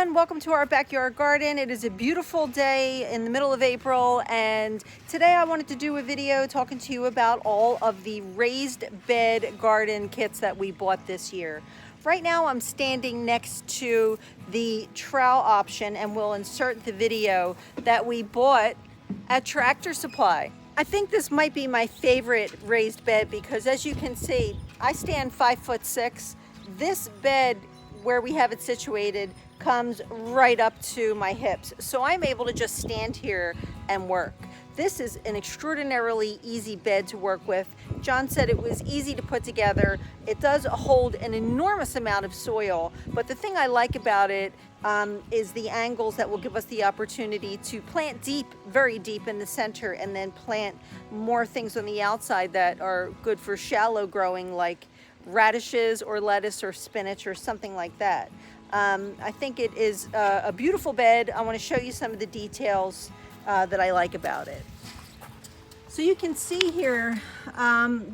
everyone, welcome to our backyard garden. It is a beautiful day in the middle of April, and today I wanted to do a video talking to you about all of the raised bed garden kits that we bought this year. Right now I'm standing next to the trowel option, and we'll insert the video that we bought at Tractor Supply. I think this might be my favorite raised bed because, as you can see, I stand 5'6". This bed where we have it situated comes right up to my hips, so I'm able to just stand here and work. This is an extraordinarily easy bed to work with. John said it was easy to put together. It does hold an enormous amount of soil, but the thing I like about it is the angles that will give us the opportunity to plant deep, very deep in the center, and then plant more things on the outside that are good for shallow growing, like radishes or lettuce or spinach or something like that. I think it is a beautiful bed. I want to show you some of the details that I like about it. So you can see here,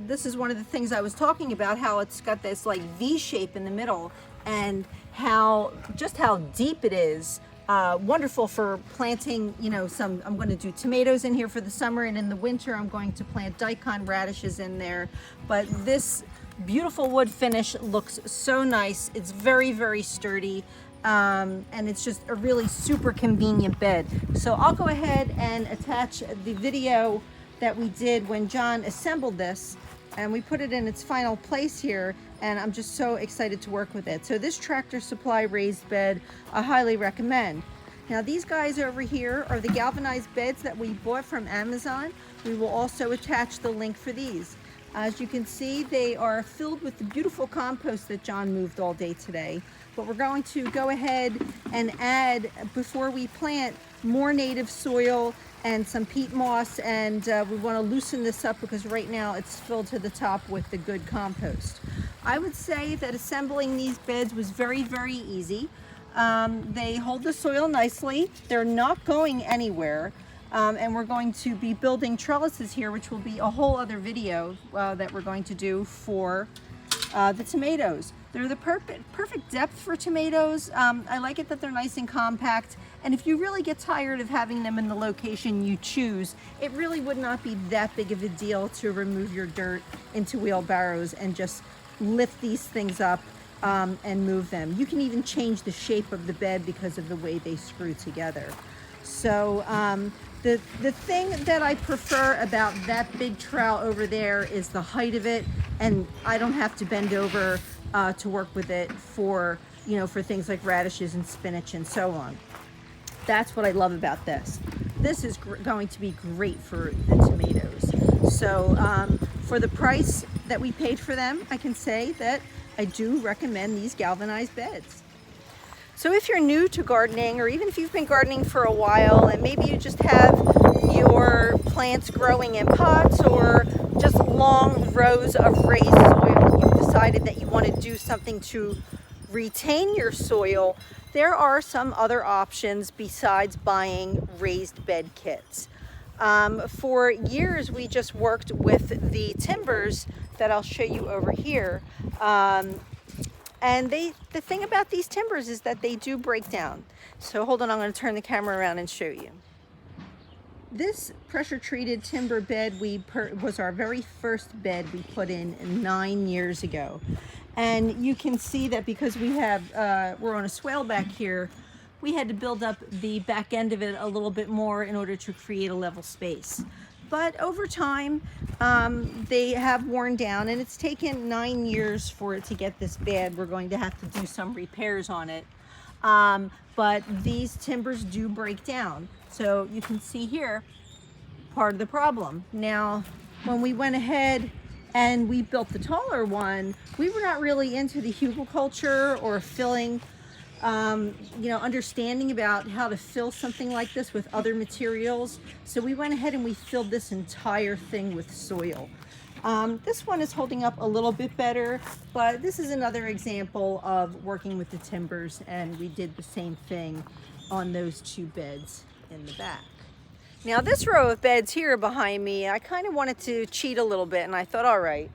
this is one of the things I was talking about, how it's got this like V shape in the middle, and just how deep it is. Wonderful for planting, you know, I'm going to do tomatoes in here for the summer, and in the winter I'm going to plant daikon radishes in there. But this beautiful wood finish looks so nice. It's very, very sturdy, and it's just a really super convenient bed. So I'll go ahead and attach the video that we did when John assembled this, and we put it in its final place here, and I'm just so excited to work with it. So this Tractor Supply raised bed, I highly recommend. Now these guys over here are the galvanized beds that we bought from Amazon. We will also attach the link for these. As you can see, they are filled with the beautiful compost that John moved all day today. But we're going to go ahead and add, before we plant, more native soil and some peat moss, and we want to loosen this up because right now it's filled to the top with the good compost. I would say that assembling these beds was very, very easy. They hold the soil nicely. They're not going anywhere. And we're going to be building trellises here, which will be a whole other video that we're going to do for the tomatoes. They're the perfect depth for tomatoes. I like it that they're nice and compact. And if you really get tired of having them in the location you choose, it really would not be that big of a deal to remove your dirt into wheelbarrows and just lift these things up and move them. You can even change the shape of the bed because of the way they screw together. So the thing that I prefer about that big trowel over there is the height of it, and I don't have to bend over to work with it for, you know, for things like radishes and spinach and so on. That's what I love about this. This is going to be great for the tomatoes. So for the price that we paid for them, I can say that I do recommend these galvanized beds. So if you're new to gardening, or even if you've been gardening for a while and maybe you just have your plants growing in pots or just long rows of raised soil, you've decided that you want to do something to retain your soil, there are some other options besides buying raised bed kits. For years we just worked with the timbers that I'll show you over here. And the thing about these timbers is that they do break down. So hold on, I'm going to turn the camera around and show you. This pressure treated timber bed was our very first bed we put in 9 years ago. And you can see that because we're on a swale back here, we had to build up the back end of it a little bit more in order to create a level space. But over time, they have worn down, and it's taken 9 years for it to get this bad. We're going to have to do some repairs on it. But these timbers do break down. So you can see here, part of the problem. Now, when we went ahead and we built the taller one, we were not really into the hugelkultur or filling, understanding about how to fill something like this with other materials. So we went ahead and we filled this entire thing with soil. This one is holding up a little bit better, but this is another example of working with the timbers, and we did the same thing on those two beds in the back. Now this row of beds here behind me, I kind of wanted to cheat a little bit, and I thought, all right,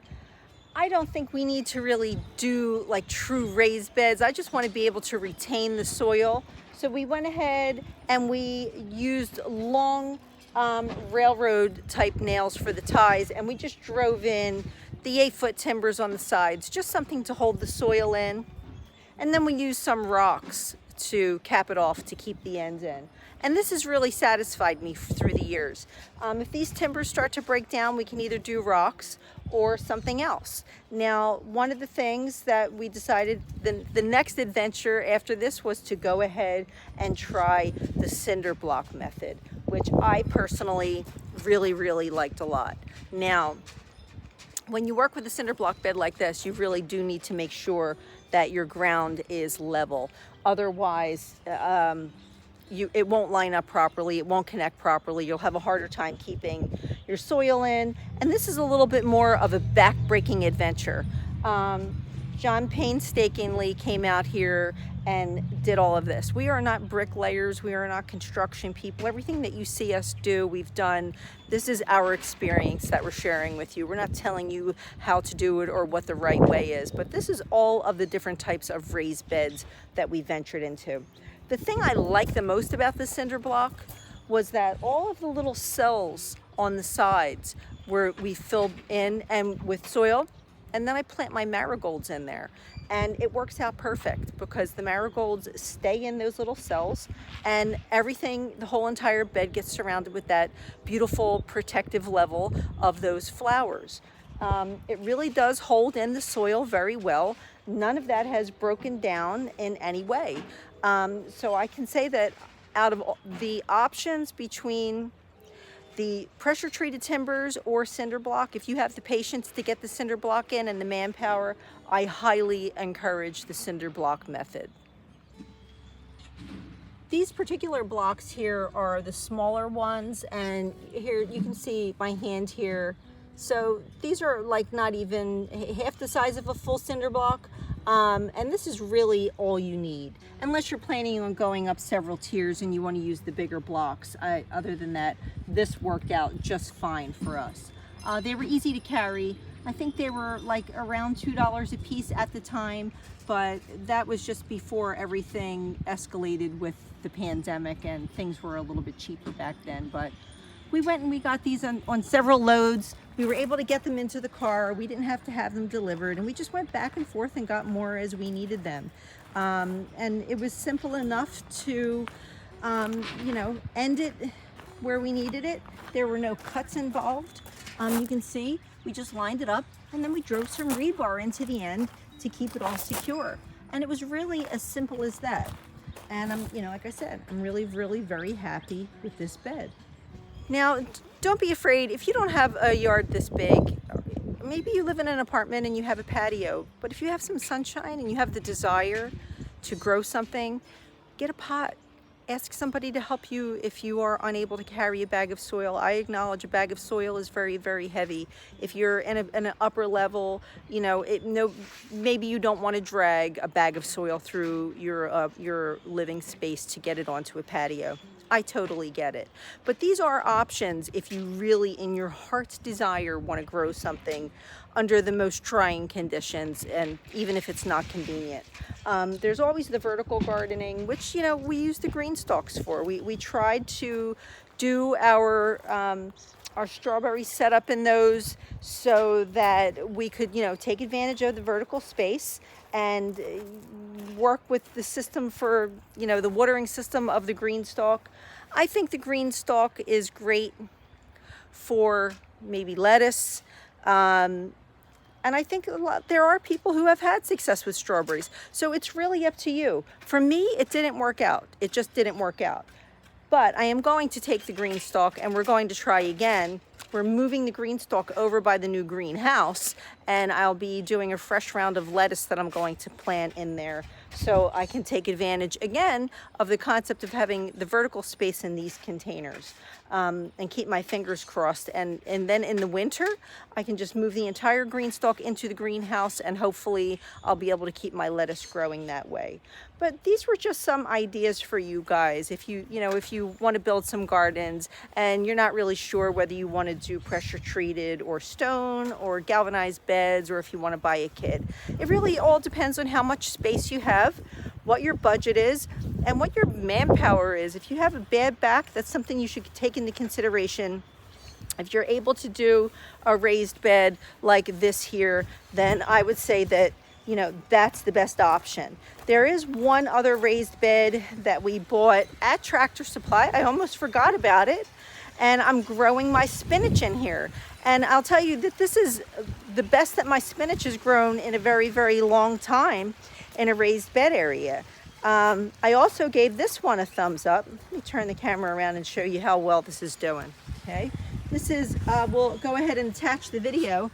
I don't think we need to really do like true raised beds. I just want to be able to retain the soil. So we went ahead and we used long railroad type nails for the ties, and we just drove in the 8-foot timbers on the sides, just something to hold the soil in. And then we used some rocks to cap it off to keep the ends in. And this has really satisfied me through the years. If these timbers start to break down, we can either do rocks or something else. Now, one of the things that we decided, the next adventure after this was to go ahead and try the cinder block method, which I personally really liked a lot. Now, when you work with a cinder block bed like this, you really do need to make sure that your ground is level. Otherwise, it won't line up properly, it won't connect properly, you'll have a harder time keeping your soil in, and this is a little bit more of a back-breaking adventure. John painstakingly came out here and did all of this. We are not bricklayers, we are not construction people. Everything that you see us do, we've done. This is our experience that we're sharing with you. We're not telling you how to do it or what the right way is, but this is all of the different types of raised beds that we ventured into. The thing I like the most about the cinder block was that all of the little cells on the sides where we filled in and with soil, and then I plant my marigolds in there. And it works out perfect because the marigolds stay in those little cells, and everything, the whole entire bed gets surrounded with that beautiful protective level of those flowers. It really does hold in the soil very well. None of that has broken down in any way. So I can say that out of the options between the pressure treated timbers or cinder block, if you have the patience to get the cinder block in and the manpower, I highly encourage the cinder block method. These particular blocks here are the smaller ones, and here you can see my hand here. So these are like not even half the size of a full cinder block. And this is really all you need, unless you're planning on going up several tiers and you want to use the bigger blocks. Other than that, this worked out just fine for us. They were easy to carry. I think they were like around $2 a piece at the time, but that was just before everything escalated with the pandemic and things were a little bit cheaper back then. But we went and we got these on several loads. We were able to get them into the car. We didn't have to have them delivered, and we just went back and forth and got more as we needed them. And it was simple enough to, you know, end it where we needed it. There were no cuts involved. You can see we just lined it up, and then we drove some rebar into the end to keep it all secure. And it was really as simple as that. And you know, like I said, I'm really very happy with this bed. Now, don't be afraid if you don't have a yard this big. Maybe you live in an apartment and you have a patio, but if you have some sunshine and you have the desire to grow something, get a pot. Ask somebody to help you if you are unable to carry a bag of soil. I acknowledge a bag of soil is very heavy. If you're in an upper level, you know, maybe you don't want to drag a bag of soil through your living space to get it onto a patio. I totally get it. But these are options if you really, in your heart's desire, want to grow something under the most trying conditions, and even if it's not convenient. There's always the vertical gardening, which, you know, we use the green stalks for. We tried to do our strawberry setup in those so that we could, you know, take advantage of the vertical space and work with the system for, you know, the watering system of the green stalk. I think the green stalk is great for maybe lettuce. And I think there are people who have had success with strawberries. So it's really up to you. For me, it didn't work out. It just didn't work out. But I am going to take the green stalk and we're going to try again. We're moving the green stalk over by the new greenhouse, and I'll be doing a fresh round of lettuce that I'm going to plant in there so I can take advantage again of the concept of having the vertical space in these containers. and keep my fingers crossed. And then in the winter, I can just move the entire green stalk into the greenhouse, and hopefully I'll be able to keep my lettuce growing that way. But these were just some ideas for you guys. If you want to build some gardens and you're not really sure whether you want to do pressure treated or stone or galvanized beds, or if you want to buy a kit. It really all depends on how much space you have, what your budget is, and what your manpower is. If you have a bad back, that's something you should take into consideration. If you're able to do a raised bed like this here, then I would say that, you know, that's the best option. There is one other raised bed that we bought at Tractor Supply. I almost forgot about it. And I'm growing my spinach in here. And I'll tell you that this is the best that my spinach has grown in a very, very long time in a raised bed area. I also gave this one a thumbs up. Let me turn the camera around and show you how well this is doing. Okay, this is, we'll go ahead and attach the video.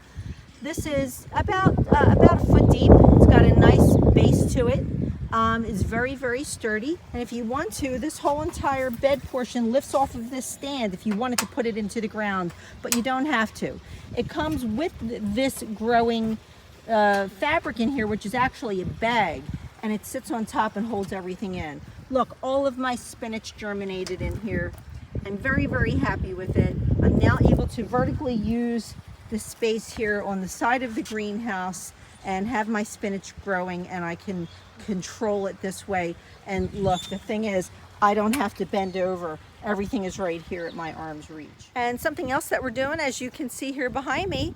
This is about a foot deep. It's got a nice base to it. It's very, very sturdy. And if you want to, this whole entire bed portion lifts off of this stand if you wanted to put it into the ground, but you don't have to. It comes with this growing fabric in here, which is actually a bag, and it sits on top and holds everything in. Look, all of my spinach germinated in here. I'm very, very happy with it. I'm now able to vertically use the space here on the side of the greenhouse and have my spinach growing, and I can control it this way. And look, the thing is, I don't have to bend over. Everything is right here at my arm's reach. And something else that we're doing, as you can see here behind me,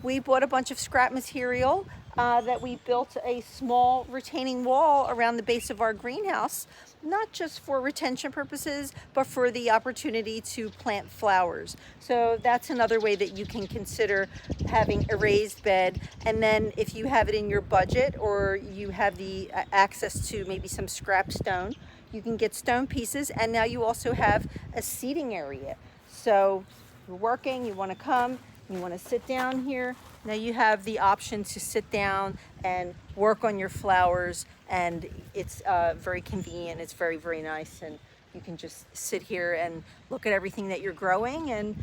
we bought a bunch of scrap material that we built a small retaining wall around the base of our greenhouse, not just for retention purposes, but for the opportunity to plant flowers. So that's another way that you can consider having a raised bed. And then if you have it in your budget, or you have the access to maybe some scrap stone, you can get stone pieces, and now you also have a seating area. So you're working, you want to come, you want to sit down here. Now you have the option to sit down and work on your flowers, and it's very convenient. It's very, very nice, and you can just sit here and look at everything that you're growing, and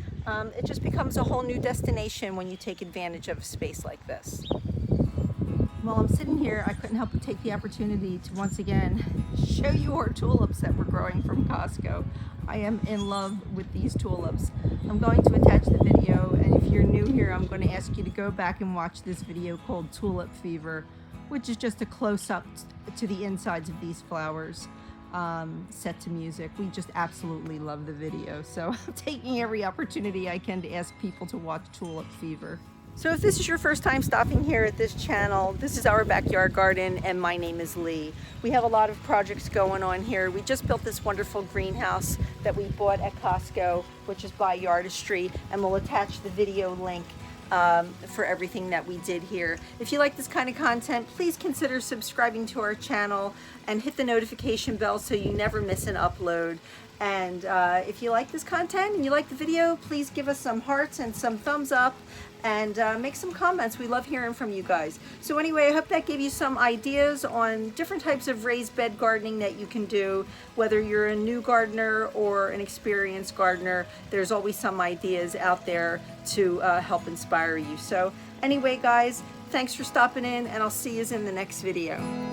it just becomes a whole new destination when you take advantage of a space like this. While I'm sitting here, I couldn't help but take the opportunity to once again show you our tulips that we're growing from Costco. I am in love with these tulips. I'm going to attach the video, and if you're new here, I'm going to ask you to go back and watch this video called Tulip Fever, which is just a close-up to the insides of these flowers, set to music. We just absolutely love the video, so I'm taking every opportunity I can to ask people to watch Tulip Fever. So if this is your first time stopping here at this channel, this is our backyard garden, and my name is Lee. We have a lot of projects going on here. We just built this wonderful greenhouse that we bought at Costco, which is by Yardistry, and we'll attach the video link for everything that we did here. If you like this kind of content, please consider subscribing to our channel and hit the notification bell so you never miss an upload. And if you like this content and you like the video, please give us some hearts and some thumbs up, and make some comments. We love hearing from you guys. So anyway, I hope that gave you some ideas on different types of raised bed gardening that you can do. Whether you're a new gardener or an experienced gardener, there's always some ideas out there to help inspire you. So anyway, guys, thanks for stopping in, and I'll see you in the next video.